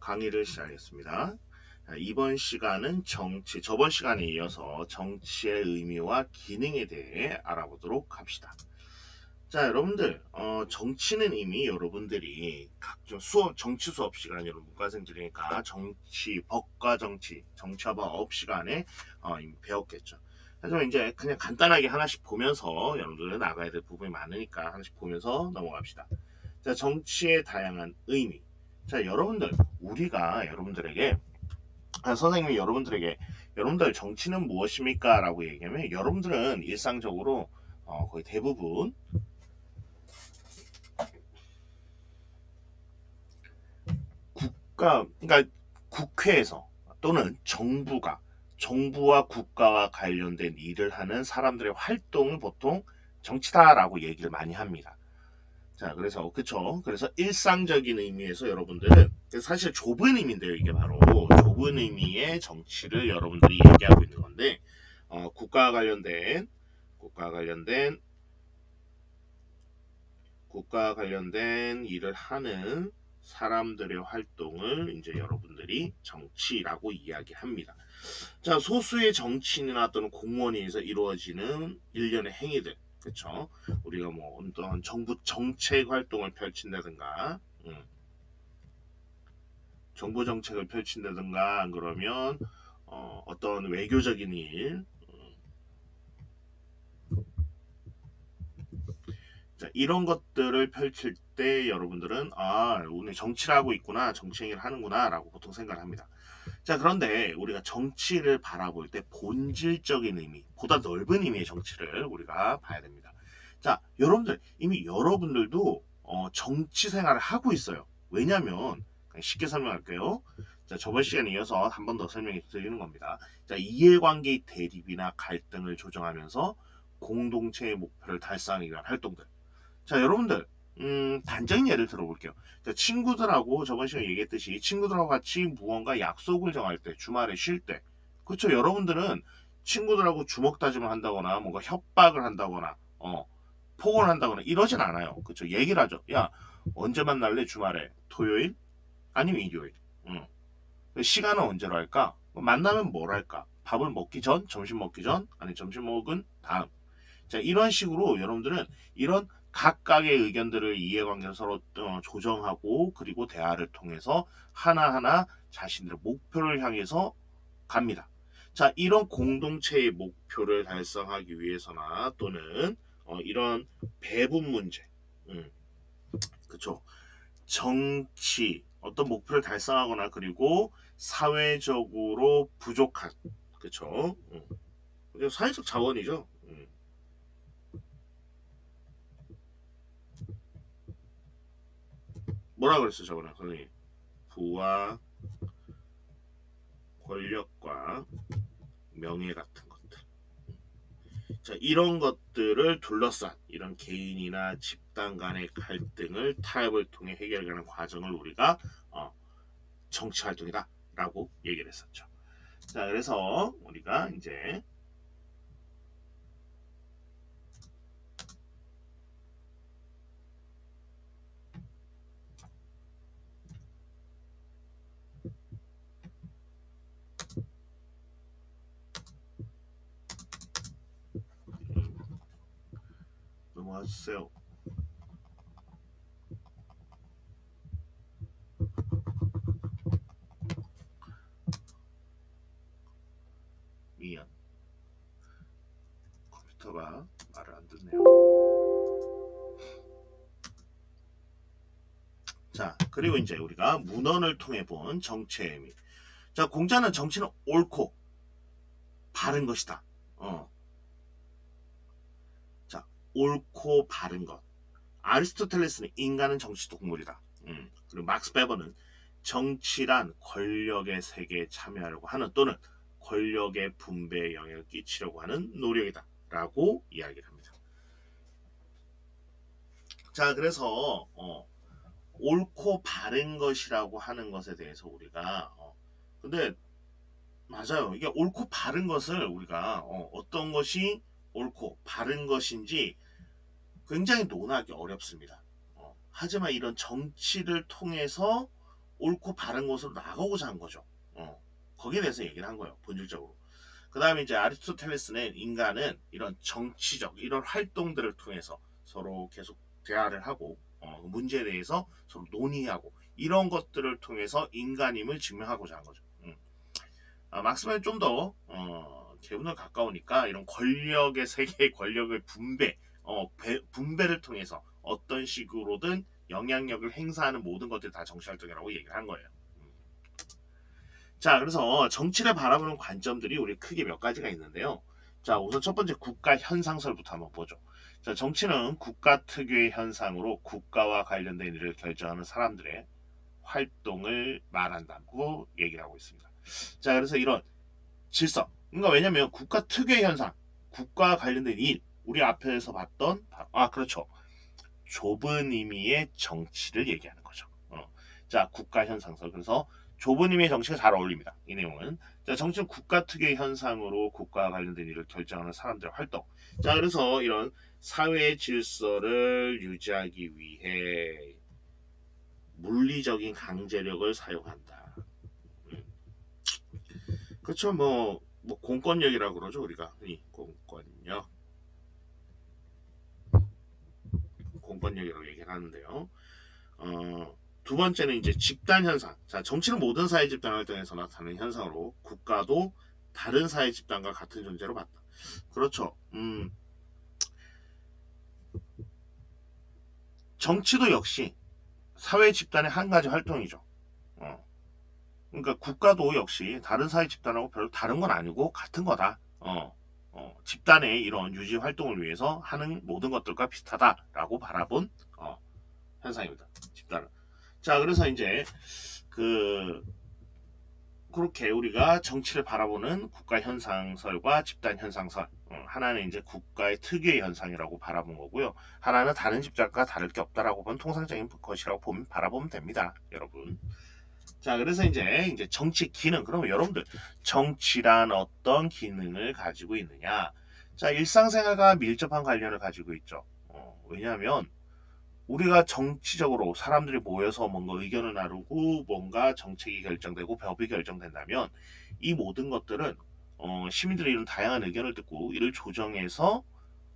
강의를 시작하겠습니다. 이번 시간은 정치, 저번 시간에 이어서 정치의 의미와 기능에 대해 알아보도록 합시다. 자, 여러분들, 정치는 이미 여러분들이 각종 정치 수업 시간, 여러분 문과생들이니까 정치, 법과 정치, 정치와 법 시간에 이미 배웠겠죠. 하지만 이제 그냥 간단하게 하나씩 보면서 여러분들은 나가야 될 부분이 많으니까 하나씩 보면서 넘어갑시다. 자, 정치의 다양한 의미. 자, 우리가 여러분들에게, 선생님이 여러분들 정치는 무엇입니까? 라고 얘기하면, 여러분들은 일상적으로, 거의 대부분, 그러니까 국회에서 또는 정부와 국가와 관련된 일을 하는 사람들의 활동을 보통 정치다라고 얘기를 많이 합니다. 자, 그래서 그쵸. 그래서 일상적인 의미에서 여러분들은 사실 좁은 의미인데요. 이게 바로 좁은 의미의 정치를 여러분들이 얘기하고 있는 건데, 국가와 관련된 일을 하는 사람들의 활동을 이제 여러분들이 정치라고 이야기합니다. 자, 소수의 정치인이나 또는 공무원에 의해서 이루어지는 일련의 행위들, 그렇죠? 우리가 뭐 어떤 정부 정책 활동을 펼친다든가, 정부 정책을 펼친다든가, 그러면 어떤 외교적인 일, 자, 이런 것들을 펼칠 때 여러분들은 오늘 정치를 하고 있구나, 정치 행위를 하는구나라고 보통 생각을 합니다. 자, 그런데 우리가 정치를 바라볼 때 본질적인 의미, 보다 넓은 의미의 정치를 우리가 봐야 됩니다. 자, 이미 여러분들도 정치 생활을 하고 있어요. 왜냐하면 쉽게 설명할게요. 자, 저번 시간에 이어서 한 번 더 설명해 드리는 겁니다. 자, 이해관계의 대립이나 갈등을 조정하면서 공동체의 목표를 달성하기 위한 활동들. 자, 여러분들, 단적인 예를 들어볼게요. 자, 친구들하고 저번 시간에 얘기했듯이 친구들하고 같이 무언가 약속을 정할 때, 주말에 쉴 때, 그렇죠? 여러분들은 친구들하고 주먹 다짐을 한다거나 뭔가 협박을 한다거나 폭언을 한다거나 이러진 않아요. 그렇죠? 얘기를 하죠. 야, 언제 만날래? 주말에? 토요일? 아니면 일요일? 응. 시간은 언제로 할까? 만나면 뭘 할까? 밥을 먹기 전? 점심 먹기 전? 아니 점심 먹은 다음. 자, 이런 식으로 여러분들은 이런 각각의 의견들을 이해관계를 서로 조정하고 그리고 대화를 통해서 하나하나 자신들의 목표를 향해서 갑니다. 자, 이런 공동체의 목표를 달성하기 위해서나 또는 이런 배분 문제, 그쵸? 정치, 어떤 목표를 달성하거나 그리고 사회적으로 부족한, 그쵸? 사회적 자원이죠. 뭐라 그랬어 저번에 선생님? 부와 권력과 명예 같은 것들. 자, 이런 것들을 둘러싼 이런 개인이나 집단 간의 갈등을 타협을 통해 해결하는 과정을 우리가 정치 활동이다라고 얘기를 했었죠. 자, 그래서 우리가 이제 넘어가주세요. 미안. 컴퓨터가 말을 안 듣네요. 자, 그리고 이제 우리가 문헌을 통해 본 정치의 의미. 자, 공자는 정치는 옳고 바른 것이다. 자, 옳고 바른 것. 아리스토텔레스는 인간은 정치 동물이다. 그리고 막스 베버는 정치란 권력의 세계에 참여하려고 하는 또는 권력의 분배에 영향을 끼치려고 하는 노력이다. 라고 이야기를 합니다. 자, 그래서 옳고 바른 것이라고 하는 것에 대해서 우리가 근데 맞아요. 이게 옳고 바른 것을 우리가 어떤 것이 옳고 바른 것인지 굉장히 논하기 어렵습니다. 하지만 이런 정치를 통해서 옳고 바른 곳으로 나가고자 한 거죠. 거기에 대해서 얘기를 한 거예요. 본질적으로. 그 다음에 이제 아리스토텔레스는 인간은 이런 정치적 이런 활동들을 통해서 서로 계속 대화를 하고 문제에 대해서 서로 논의하고 이런 것들을 통해서 인간임을 증명하고자 한 거죠. 막스웰은 좀 더 개운에 가까우니까 이런 권력의 세계의 권력의 분배를 통해서 어떤 식으로든 영향력을 행사하는 모든 것들이 다 정치활동이라고 얘기를 한 거예요. 자, 그래서 정치를 바라보는 관점들이 우리 크게 몇 가지가 있는데요. 자, 우선 첫 번째 국가 현상설부터 한번 보죠. 자, 정치는 국가 특유의 현상으로 국가와 관련된 일을 결정하는 사람들의 활동을 말한다고 얘기를 하고 있습니다. 자, 그래서 이런 질서. 그러니까 왜냐면 국가 특유의 현상, 국가와 관련된 일, 우리 앞에서 봤던 그렇죠. 좁은 의미의 정치를 얘기하는 거죠. 자, 국가 현상설. 그래서 좁은 의미의 정치가 잘 어울립니다. 이 내용은. 자, 정치는 국가 특유의 현상으로 국가와 관련된 일을 결정하는 사람들의 활동. 자, 그래서 이런 사회 질서를 유지하기 위해 물리적인 강제력을 사용한다. 그렇죠. 뭐 공권력이라고 그러죠. 우리가 공권력이라고 얘기를 하는데요. 두 번째는 이제 집단 현상. 자, 정치는 모든 사회 집단 활동에서 나타나는 현상으로 국가도 다른 사회 집단과 같은 존재로 봤다. 그렇죠. 정치도 역시 사회 집단의 한 가지 활동이죠. 그러니까 국가도 역시 다른 사회 집단하고 별로 다른 건 아니고 같은 거다. 집단의 이런 유지 활동을 위해서 하는 모든 것들과 비슷하다라고 바라본 현상입니다. 집단은. 자, 그래서 이제 그렇게 우리가 정치를 바라보는 국가 현상설과 집단 현상설, 하나는 이제 국가의 특유의 현상이라고 바라본 거고요. 하나는 다른 집단과 다를 게 없다라고 본 통상적인 것이라고 바라보면 됩니다, 여러분. 자, 그래서 이제 정치 기능. 그러면 여러분들 정치란 어떤 기능을 가지고 있느냐? 자, 일상생활과 밀접한 관련을 가지고 있죠. 왜냐하면 우리가 정치적으로 사람들이 모여서 뭔가 의견을 나누고 뭔가 정책이 결정되고 법이 결정된다면 이 모든 것들은 시민들의 이런 다양한 의견을 듣고 이를 조정해서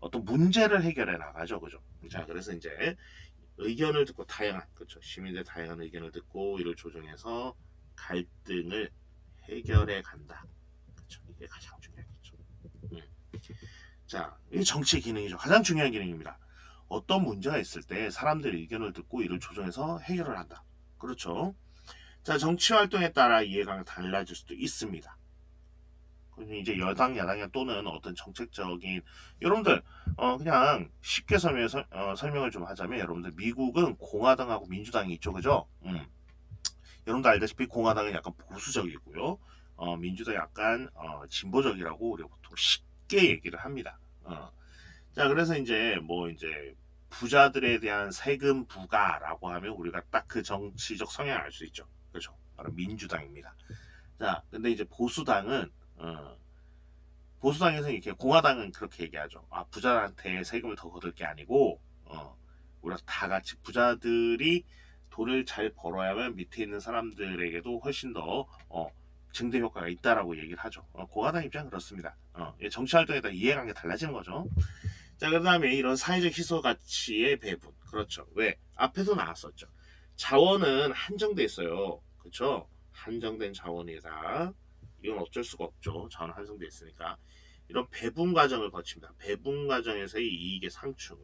어떤 문제를 해결해 나가죠, 그죠? 자, 그래서 이제 의견을 듣고 그렇죠. 시민들의 다양한 의견을 듣고 이를 조정해서 갈등을 해결해 간다. 그렇죠. 이게 가장 중요하겠죠. 자, 이게 정치의 기능이죠. 가장 중요한 기능입니다. 어떤 문제가 있을 때 사람들의 의견을 듣고 이를 조정해서 해결을 한다. 그렇죠. 자, 정치 활동에 따라 이해가 달라질 수도 있습니다. 이제 여당, 야당 또는 어떤 정책적인 여러분들 그냥 쉽게 설명을 좀 하자면 여러분들 미국은 공화당하고 민주당이 있죠, 그죠? 여러분들 알다시피 공화당은 약간 보수적이고요, 민주당이 약간 진보적이라고 우리가 보통 쉽게 얘기를 합니다. 자, 그래서 이제 부자들에 대한 세금 부과라고 하면 우리가 딱 그 정치적 성향을 알 수 있죠, 그렇죠? 바로 민주당입니다. 자, 근데 이제 보수당에서 이렇게 공화당은 그렇게 얘기하죠. 부자한테 세금을 더 거둘 게 아니고 우리가 다 같이 부자들이 돈을 잘 벌어야만 밑에 있는 사람들에게도 훨씬 더 증대 효과가 있다라고 얘기를 하죠. 공화당 입장은 그렇습니다. 정치 활동에 따라 이해관계 달라지는 거죠. 자, 그 다음에 이런 사회적 희소 가치의 배분. 그렇죠. 왜? 앞에서 나왔었죠. 자원은 한정돼 있어요. 그렇죠? 한정된 자원이다. 이건 어쩔 수가 없죠. 자원 한정돼 있으니까. 이런 배분 과정을 거칩니다. 배분 과정에서의 이익의 상충.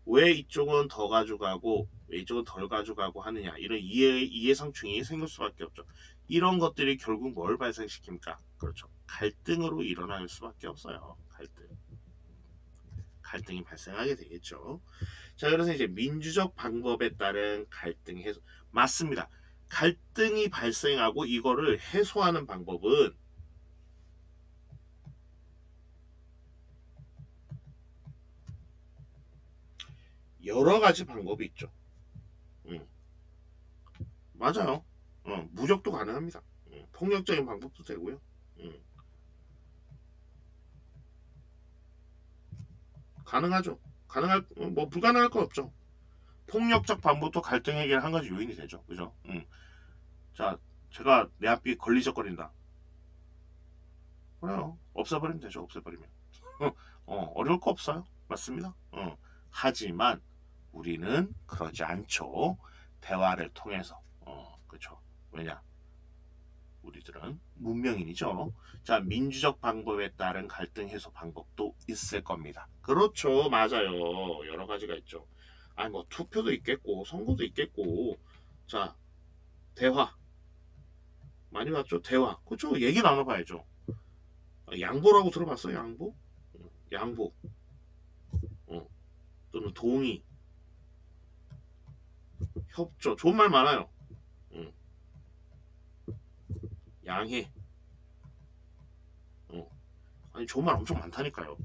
왜 이쪽은 더 가져가고 왜 이쪽은 덜 가져가고 하느냐. 이런 이해 상충이 생길 수밖에 없죠. 이런 것들이 결국 뭘 발생시킵니까? 그렇죠. 갈등으로 일어날 수밖에 없어요. 갈등이 발생하게 되겠죠. 자, 그래서 이제 민주적 방법에 따른 갈등 해소. 맞습니다. 갈등이 발생하고 이거를 해소하는 방법은 여러 가지 방법이 있죠. 맞아요. 무력도 가능합니다. 폭력적인 방법도 되고요. 가능하죠. 불가능할 건 없죠. 폭력적 방법도 갈등 해결 한 가지 요인이 되죠. 그죠? 자, 제가 내 앞이 걸리적거린다. 그래요. 없애버리면 되죠. 없애버리면. 어려울 거 없어요. 맞습니다. 하지만 우리는 그러지 않죠. 대화를 통해서. 그렇죠. 왜냐? 우리들은 문명인이죠. 자, 민주적 방법에 따른 갈등 해소 방법도 있을 겁니다. 그렇죠. 맞아요. 여러 가지가 있죠. 아니, 뭐, 투표도 있겠고, 선거도 있겠고, 자, 대화. 많이 봤죠? 대화. 그렇죠. 얘기 나눠봐야죠. 양보라고 들어봤어요? 양보? 양보. 또는 동의, 협조. 좋은 말 많아요. 양해. 아니, 좋은 말 엄청 많다니까요.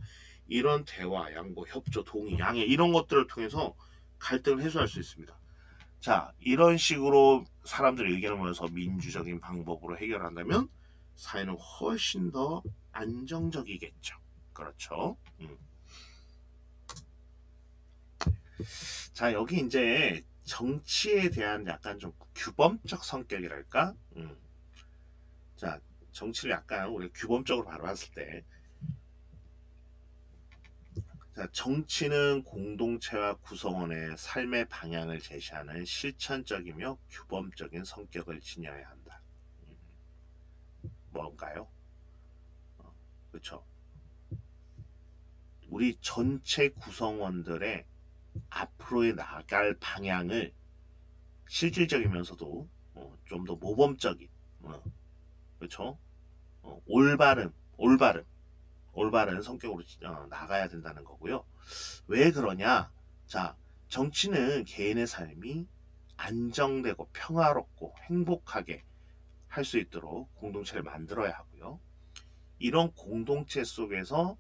이런 대화, 양보, 협조, 동의, 양해 이런 것들을 통해서 갈등을 해소할 수 있습니다. 자, 이런 식으로 사람들의 의견을 모아서 민주적인 방법으로 해결한다면 사회는 훨씬 더 안정적이겠죠. 그렇죠. 자, 여기 이제 정치에 대한 약간 좀 규범적 성격이랄까? 자, 정치를 약간 우리가 규범적으로 바라봤을 때, 자, 정치는 공동체와 구성원의 삶의 방향을 제시하는 실천적이며 규범적인 성격을 지녀야 한다. 뭔가요? 그렇죠. 우리 전체 구성원들의 앞으로의 나아갈 방향을 실질적이면서도 좀 더 모범적인, 그렇죠? 올바른 성격으로 나가야 된다는 거고요. 왜 그러냐? 자, 정치는 개인의 삶이 안정되고 평화롭고 행복하게 할 수 있도록 공동체를 만들어야 하고요. 이런 공동체 속에서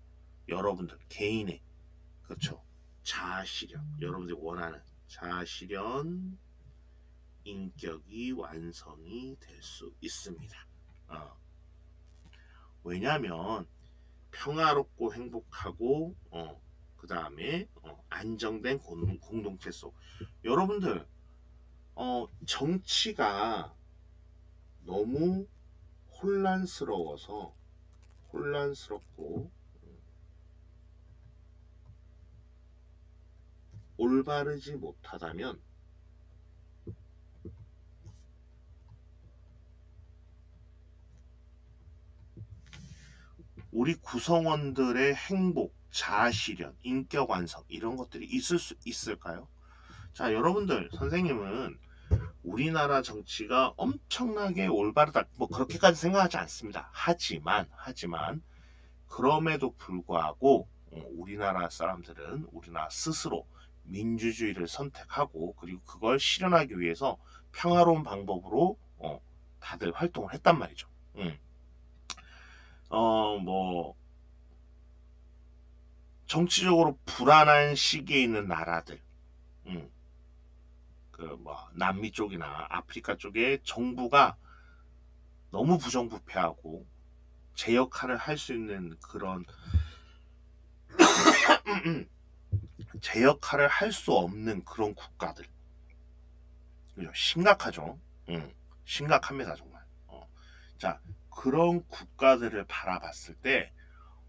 여러분들 개인의, 그렇죠, 자아실현, 여러분들이 원하는 자아실현 인격이 완성이 될 수 있습니다. 왜냐하면 평화롭고 행복하고 그 다음에 안정된 공동체 속, 여러분들 정치가 너무 혼란스럽고 올바르지 못하다면 우리 구성원들의 행복, 자아실현, 인격 완성 이런 것들이 있을 수 있을까요? 자, 여러분들, 선생님은 우리나라 정치가 엄청나게 올바르다, 뭐 그렇게까지 생각하지 않습니다. 하지만 그럼에도 불구하고 우리나라 사람들은 우리나라 스스로 민주주의를 선택하고 그리고 그걸 실현하기 위해서 평화로운 방법으로 다들 활동을 했단 말이죠. 뭐 정치적으로 불안한 시기에 있는 나라들, 그 뭐 남미 쪽이나 아프리카 쪽에 정부가 너무 부정부패하고 제 역할을 할 수 있는 그런 제 역할을 할 수 없는 그런 국가들, 심각하죠. 심각합니다 정말. 자, 그런 국가들을 바라봤을 때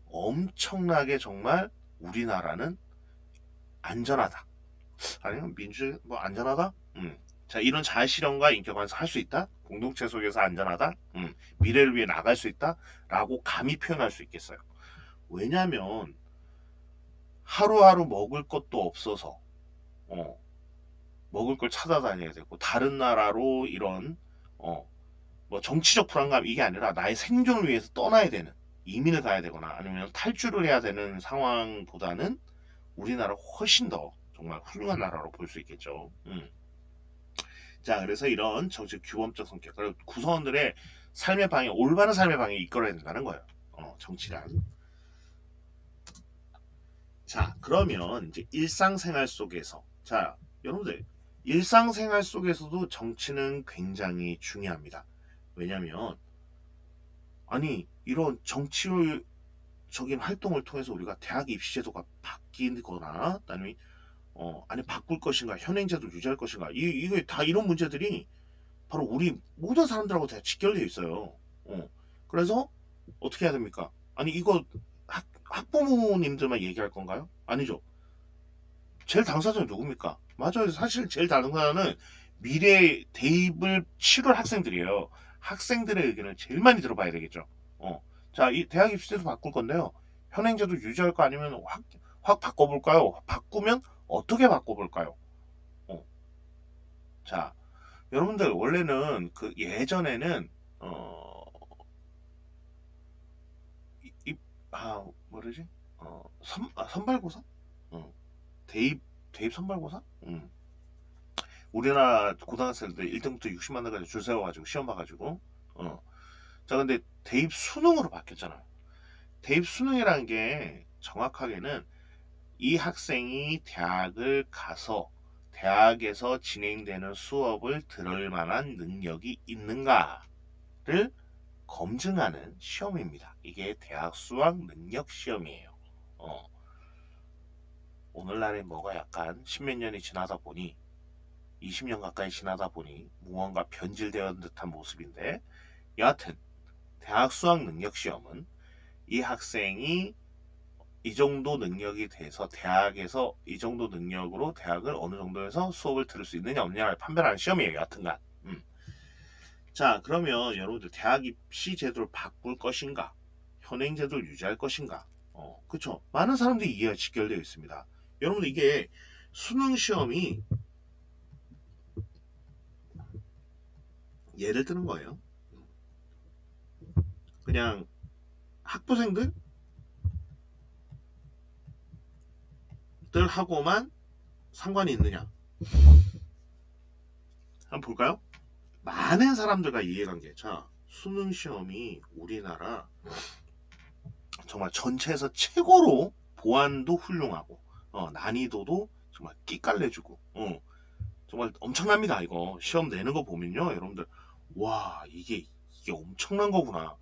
엄청나게 정말 우리나라는 안전하다. 아니면 민주 뭐 안전하다? 자, 이런 자아실현과 인격 완성할 수 있다. 공동체 속에서 안전하다. 미래를 위해 나갈 수 있다. 라고 감히 표현할 수 있겠어요. 왜냐하면 하루하루 먹을 것도 없어서 먹을 걸 찾아다녀야 되고 다른 나라로 이런 뭐 정치적 불안감 이게 아니라 나의 생존을 위해서 떠나야 되는, 이민을 가야 되거나 아니면 탈주를 해야 되는 상황보다는 우리나라 훨씬 더 정말 훌륭한 나라로 볼 수 있겠죠. 자, 그래서 이런 정치 규범적 성격, 그리고 구성원들의 삶의 방향, 올바른 삶의 방향을 이끌어야 된다는 거예요. 정치란. 자, 그러면 이제 일상생활 속에서, 자, 여러분들 일상생활 속에서도 정치는 굉장히 중요합니다. 왜냐하면 아니 이런 정치적인 활동을 통해서 우리가 대학 입시 제도가 바뀌거나 아니 바꿀 것인가, 현행 제도 유지할 것인가, 이게 다 이런 문제들이 바로 우리 모든 사람들하고 다 직결되어 있어요. 그래서 어떻게 해야 됩니까? 아니 이거 학부모님들만 얘기할 건가요? 아니죠. 제일 당사자는 누굽니까? 맞아요. 사실 제일 당사자는 미래 대입을 치룰 학생들이에요. 학생들의 의견을 제일 많이 들어봐야 되겠죠. 자, 이 대학 입시제도 바꿀 건데요. 현행제도 유지할 거 아니면 확 바꿔볼까요? 바꾸면 어떻게 바꿔볼까요? 자, 여러분들 원래는 그 예전에는 이, 뭐르지? 선발고사? 대입 선발고사? 우리나라 고등학생들 1등부터 60만 원까지 줄 세워가지고 시험 봐가지고 자 근데 대입 수능으로 바뀌었잖아요. 대입 수능이라는 게 정확하게는 이 학생이 대학을 가서 대학에서 진행되는 수업을 들을 만한 능력이 있는가를 검증하는 시험입니다. 이게 대학 수학 능력 시험이에요. 오늘날에 뭐가 약간 십몇 년이 지나다 보니 20년 가까이 지나다 보니 무언가 변질되어 듯한 모습인데 여하튼 대학 수학 능력 시험은 이 학생이 이 정도 능력이 돼서 대학에서 이 정도 능력으로 대학을 어느 정도에서 수업을 들을 수 있느냐 없느냐를 판별하는 시험이에요. 여하튼간 자 그러면 여러분들 대학 입시 제도를 바꿀 것인가 현행 제도를 유지할 것인가 그쵸 많은 사람들이 이해가 직결되어 있습니다. 여러분들 이게 수능 시험이 예를 드는 거예요. 그냥 학부생들 하고만 상관이 있느냐 한번 볼까요? 많은 사람들과 이해관계. 자 수능 시험이 우리나라 정말 전체에서 최고로 보안도 훌륭하고 난이도도 정말 끼깔내주고 정말 엄청납니다. 이거 시험 내는 거 보면요 여러분들 와 이게 엄청난 거구나.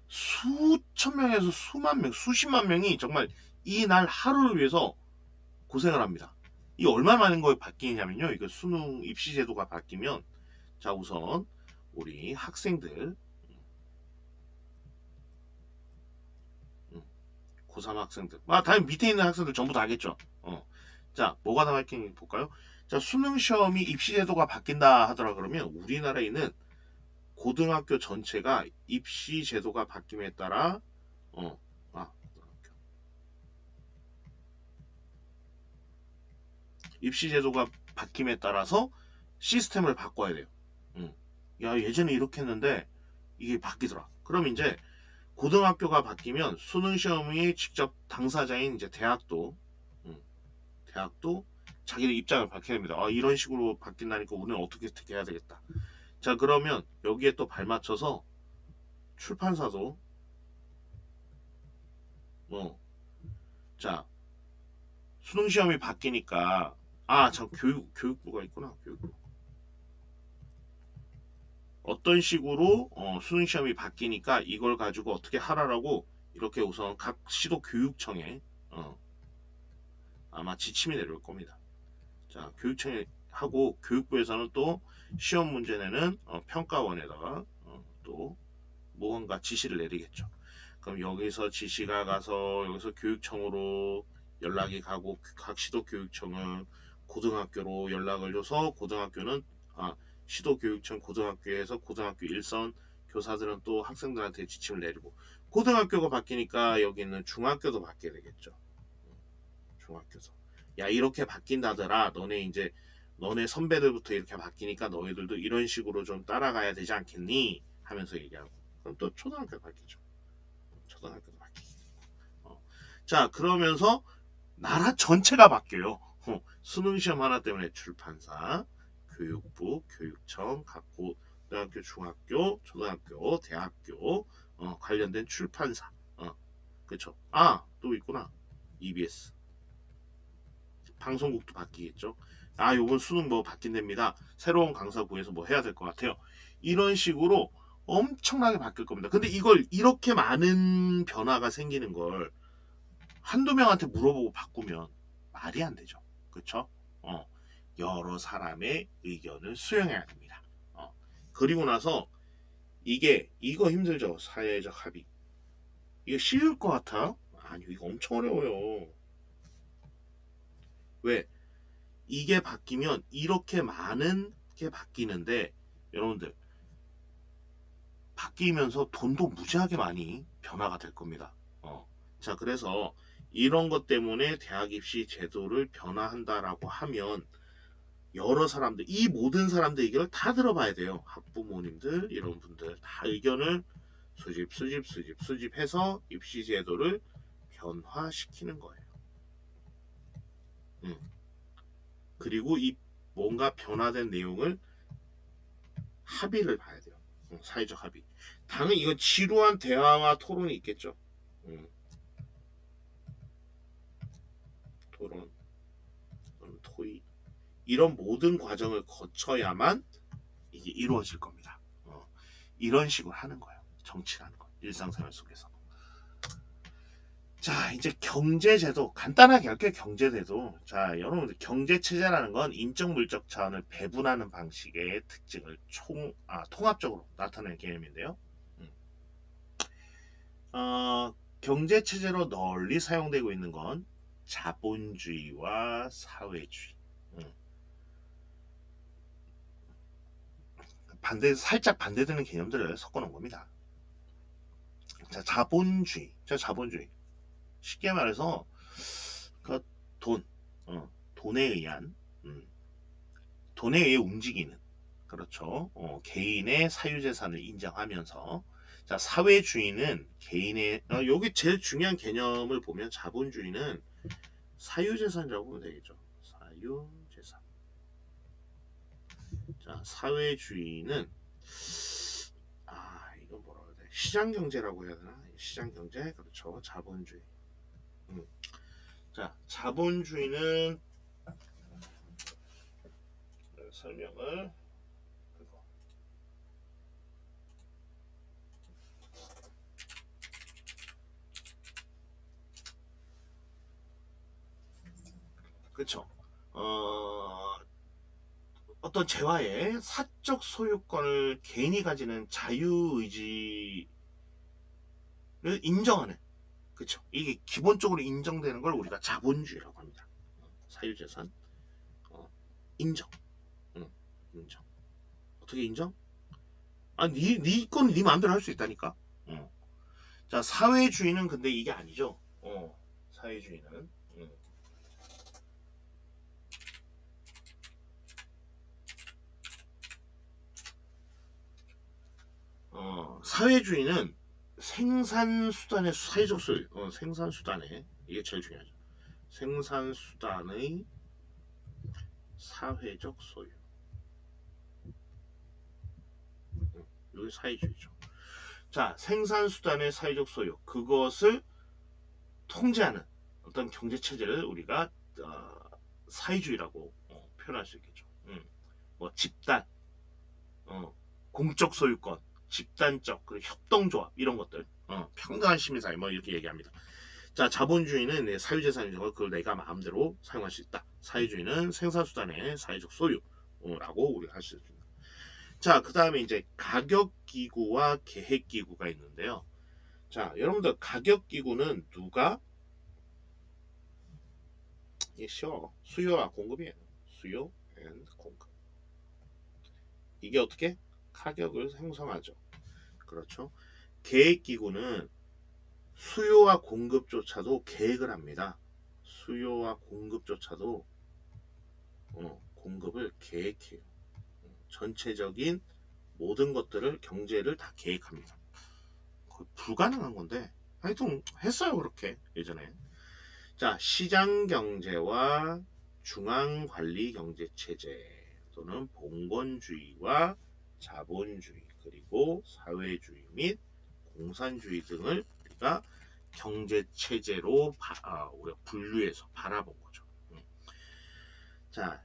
수천 명에서 수만 명 수십만 명이 정말 이 날 하루를 위해서 고생을 합니다. 이 얼마 만인 거에 바뀌냐면요 이거 수능 입시 제도가 바뀌면 자 우선 우리 학생들 고3 학생들 당연히 밑에 있는 학생들 전부 다 하겠죠. 자 뭐가 다 바뀌는지 볼까요? 자 수능 시험이 입시 제도가 바뀐다 하더라 그러면 우리나라에 있는 고등학교 전체가 입시 제도가 바뀜에 따라 입시 제도가 바뀜에 따라서 시스템을 바꿔야 돼요. 야 예전에 이렇게 했는데 이게 바뀌더라. 그럼 이제 고등학교가 바뀌면 수능 시험이 직접 당사자인 이제 대학도 자기의 입장을 밝혀야 됩니다. 이런 식으로 바뀐다니까 우리는 어떻게 해야 되겠다. 자 그러면 여기에 또 발맞춰서 출판사도 자 수능 시험이 바뀌니까 참 교육부가 있구나. 교육부 어떤 식으로 수능 시험이 바뀌니까 이걸 가지고 어떻게 하라라고 이렇게 우선 각 시도 교육청에 아마 지침이 내려올 겁니다. 자 교육청에 하고 교육부에서는 또 시험 문제 내는 평가원에다가 또 무언가 지시를 내리겠죠. 그럼 여기서 지시가 가서 여기서 교육청으로 연락이 가고 각 시도 교육청은 고등학교로 연락을 줘서 고등학교는 시도교육청 고등학교에서 고등학교 일선 교사들은 또 학생들한테 지침을 내리고 고등학교가 바뀌니까 여기는 중학교도 바뀌게 되겠죠. 중학교도 야 이렇게 바뀐다더라. 너네 선배들부터 이렇게 바뀌니까 너희들도 이런 식으로 좀 따라가야 되지 않겠니? 하면서 얘기하고 그럼 또 초등학교 바뀌죠. 초등학교도 바뀌고 자 그러면서 나라 전체가 바뀌어요. 수능 시험 하나 때문에 출판사 교육부, 교육청, 각 고등학교, 중학교, 초등학교, 대학교 관련된 출판사 그쵸? 또 있구나. EBS 방송국도 바뀌겠죠. 요번 수능 뭐 바뀐답니다. 새로운 강사 구해서 뭐 해야 될 것 같아요. 이런 식으로 엄청나게 바뀔 겁니다. 근데 이걸 이렇게 많은 변화가 생기는 걸 한두 명한테 물어보고 바꾸면 말이 안 되죠. 그쵸? 여러 사람의 의견을 수용해야 됩니다. 그리고 나서 이거 힘들죠. 사회적 합의. 이거 쉬울 것 같아요? 아니요, 이거 엄청 어려워요. 왜? 이게 바뀌면 이렇게 많은 게 바뀌는데 여러분들 바뀌면서 돈도 무지하게 많이 변화가 될 겁니다. 자, 그래서 이런 것 때문에 대학 입시 제도를 변화한다라고 하면 여러 사람들, 이 모든 사람들 의견을 다 들어봐야 돼요. 학부모님들, 이런 분들 다 의견을 수집해서 입시 제도를 변화시키는 거예요. 그리고 이 뭔가 변화된 내용을 합의를 봐야 돼요. 사회적 합의. 당연히 이건 지루한 대화와 토론이 있겠죠. 토론, 토의, 이런 모든 과정을 거쳐야만 이게 이루어질 겁니다. 이런 식으로 하는 거예요. 정치라는 거. 일상생활 속에서. 자, 이제 경제제도 간단하게 할게요. 경제제도. 자, 여러분들 경제체제라는 건 인적 물적 자원을 배분하는 방식의 특징을 통합적으로 나타내는 개념인데요. 경제체제로 널리 사용되고 있는 건 자본주의와 사회주의. 살짝 반대되는 개념들을 섞어놓은 겁니다. 자, 자본주의. 쉽게 말해서 그 돈에 의해 움직이는, 그렇죠. 개인의 사유재산을 인정하면서, 자, 사회주의는 개인의 여기 제일 중요한 개념을 보면 자본주의는 사유재산이라고 보면 되겠죠. 사유재산. 자, 사회주의는 이건 뭐라고 해야 돼? 시장경제라고 해야 되나? 시장경제, 그렇죠. 자본주의. 자, 자본주의는 설명을 그렇죠. 어떤 재화의 사적 소유권을 개인이 가지는 자유의지를 인정하는, 그렇죠. 이게 기본적으로 인정되는 걸 우리가 자본주의라고 합니다. 사유재산 인정. 인정. 어떻게 인정? 네 건 네 마음대로 할 수 있다니까. 자, 사회주의는 근데 이게 아니죠. 사회주의는 사회주의는 생산수단의 사회적 소유. 생산수단의, 이게 제일 중요하죠. 생산수단의 사회적 소유. 이게 사회주의죠. 자, 생산수단의 사회적 소유, 그것을 통제하는 어떤 경제체제를 우리가 사회주의라고 표현할 수 있겠죠. 뭐 집단, 공적 소유권, 집단적, 그리고 협동조합, 이런 것들, 평등한 시민사회, 뭐 이렇게 얘기합니다. 자, 자본주의는 사유재산이죠. 그걸 내가 마음대로 사용할 수 있다. 사회주의는 생산수단의 사회적 소유라고 우리가 할 수 있습니다. 자, 그 다음에 이제 가격기구와 계획기구가 있는데요. 자, 여러분들 가격기구는 누가? 이게 쉬워. 수요와 공급이에요. 수요 앤 공급. 이게 어떻게? 가격을 형성하죠. 그렇죠. 계획기구는 수요와 공급조차도 계획을 합니다. 수요와 공급조차도 공급을 계획해요. 전체적인 모든 것들을, 경제를 다 계획합니다. 거의 불가능한 건데 하여튼 했어요. 그렇게 예전에. 자, 시장경제와 중앙관리경제체제 또는 봉건주의와 자본주의, 그리고 사회주의 및 공산주의 등을 우리가 경제체제로 우리가 분류해서 바라본 거죠. 자,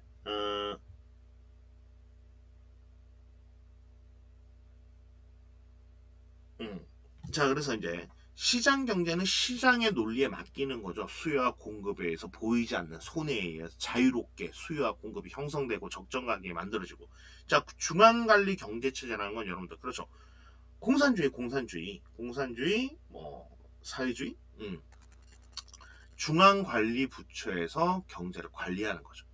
자, 그래서 이제 시장 경제는 시장의 논리에 맡기는 거죠. 수요와 공급에 의해서 보이지 않는 손해에 의해서 자유롭게 수요와 공급이 형성되고 적정 가격이 만들어지고. 자, 중앙관리 경제체제라는 건 여러분들 그렇죠. 공산주의, 뭐 사회주의, 중앙관리부처에서 경제를 관리하는 거죠.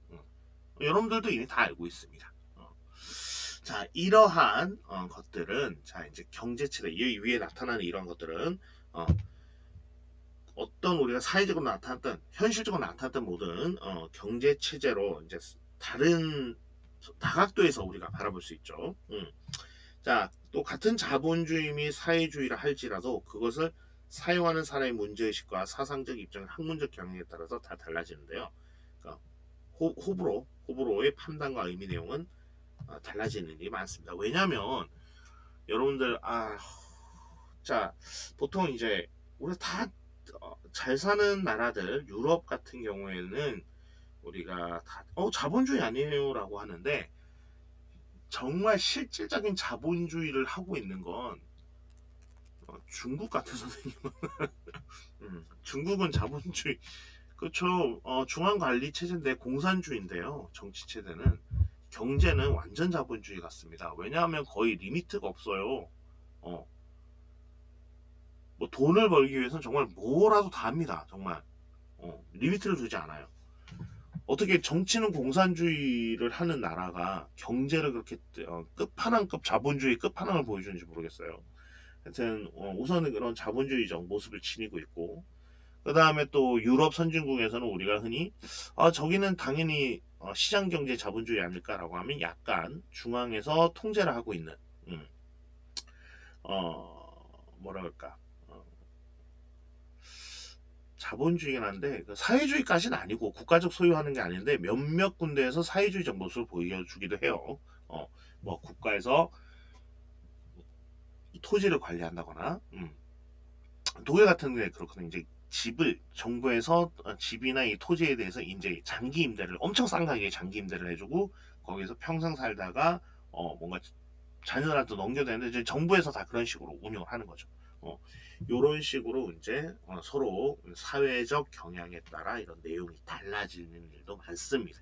여러분들도 이미 다 알고 있습니다. 자, 이러한 것들은 자 이제 경제체제 이 위에 나타나는 이러한 것들은 어떤 우리가 사회적으로 나타났던 현실적으로 나타났던 모든 경제체제로 이제 다른 다각도에서 우리가 바라볼 수 있죠. 자, 또 같은 자본주의 및 사회주의라 할지라도 그것을 사용하는 사람의 문제의식과 사상적 입장, 학문적 경향에 따라서 다 달라지는데요. 그러니까 호불호의 판단과 의미 내용은 달라지는 일이 많습니다. 왜냐하면 여러분들 자 보통 이제 우리가 다 잘 사는 나라들 유럽 같은 경우에는 우리가 다 자본주의 아니에요라고 하는데 정말 실질적인 자본주의를 하고 있는 건 중국 같은 선생님은 중국은 자본주의 그렇죠. 중앙관리 체제인데 공산주의인데요. 정치 체제는 경제는 완전 자본주의 같습니다. 왜냐하면 거의 리미트가 없어요. 뭐 돈을 벌기 위해서는 정말 뭐라도 다 합니다. 정말 리미트를 두지 않아요. 어떻게 정치는 공산주의를 하는 나라가 경제를 그렇게 끝판왕급 자본주의 끝판왕을 보여주는지 모르겠어요. 하여튼 우선은 그런 자본주의적 모습을 지니고 있고 그 다음에 또 유럽 선진국에서는 우리가 흔히 저기는 당연히 시장경제 자본주의 아닐까라고 하면 약간 중앙에서 통제를 하고 있는 뭐라 그럴까 자본주의긴 한데 사회주의까지는 아니고 국가적 소유하는 게 아닌데 몇몇 군데에서 사회주의적 모습을 보여주기도 해요. 뭐 국가에서 토지를 관리한다거나 독일 같은 데 그렇거든요. 이제 집을 정부에서 집이나 이 토지에 대해서 이제 장기 임대를 엄청 싼 가격에 장기 임대를 해주고 거기서 평생 살다가 뭔가 자녀들한테 넘겨되는데 이제 정부에서 다 그런 식으로 운영을 하는 거죠. 이런 식으로 이제 서로 사회적 경향에 따라 이런 내용이 달라지는 일도 많습니다.